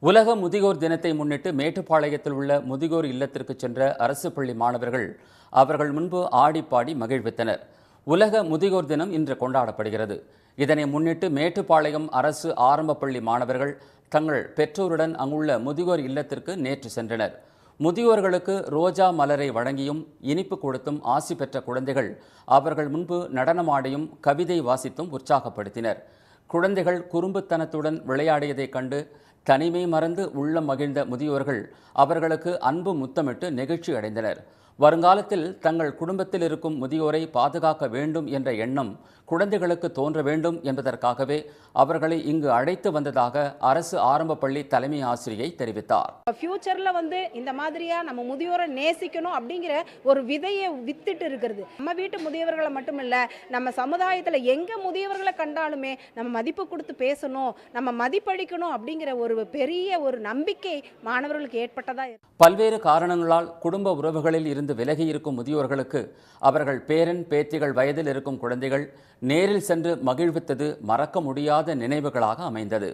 உலக முதியோர் தினத்தை முன்னிட்டு மேட்டுப்பாளையத்தில் உள்ள முதியோர் இல்லத்திற்கு சென்ற அரசு பள்ளி மாணவர்கள் அவர்கள் முன்பு ஆடிப்பாடி மகிழ்வித்தனர். உலக முதியோர் தினம் இன்று கொண்டாடப்படுகிறது. இதனை முன்னிட்டு மேட்டுப்பாளையம் அரசு ஆரம்ப பள்ளி மாணவர்கள் தங்கள் பெற்றோருடன் அங்குள்ள முதியோர் இல்லத்திற்கு நேற்று சென்றனர். முதியோர்களுக்கு ரோஜா மலரை வழங்கியும் இனிப்பு கொடுத்தும் ஆசி பெற்ற குழந்தைகள் அவர்கள் முன்பு நடனமாடியும் கவிதை வாசித்தும் உற்சாகப்படுத்தினர். குழந்தைகள் குறும்புத்தனத்துடன் விளையாடியதைக் கண்டு தனிமை மறந்து உள்ளம் மகிழ்ந்த முதியோர்கள் அவர்களுக்கு அன்பு முத்தமிட்டு நெகிழ்ச்சி அடைந்தனர். வருங்காலத்தில் தங்கள் குடும்பத்தில் இருக்கும் முதியோரை பாதுகாக்க வேண்டும் என்ற எண்ணம் குழந்தைகளுக்கு தோன்ற வேண்டும் என்பதற்காகவே அவர்களை இங்கு அழைத்து வந்ததாக அரசு ஆரம்ப பள்ளி தலைமை ஆசிரியை தெரிவித்தார். ஃபியூச்சர்ல இந்த மாதிரியா நம்ம முதியோரை நேசிக்கணும் அப்படிங்கிற ஒரு விதையை வித்துட்டு இருக்கிறது. நம்ம வீட்டு முதியவர்களை மட்டுமில்ல, நம்ம சமுதாயத்துல எங்க முதியவர்களை கண்டாலுமே நம்ம மதிப்பு கொடுத்து பேசணும், நம்ம மதிப்பளிக்கணும் அப்படிங்கிற ஒரு பெரிய ஒரு நம்பிக்கை மாணவர்களுக்கு ஏற்பட்டதா. பல்வேறு காரணங்களால் குடும்ப உறவுகளில் இருந்து விலகி இருக்கும் முதியோர்களுக்கு அவர்கள் பேரன் பேத்திகள் வயதில் இருக்கும் குழந்தைகள் நேரில் சென்று மகிழ்வித்தது மறக்க முடியாத நினைவுகளாக அமைந்தது.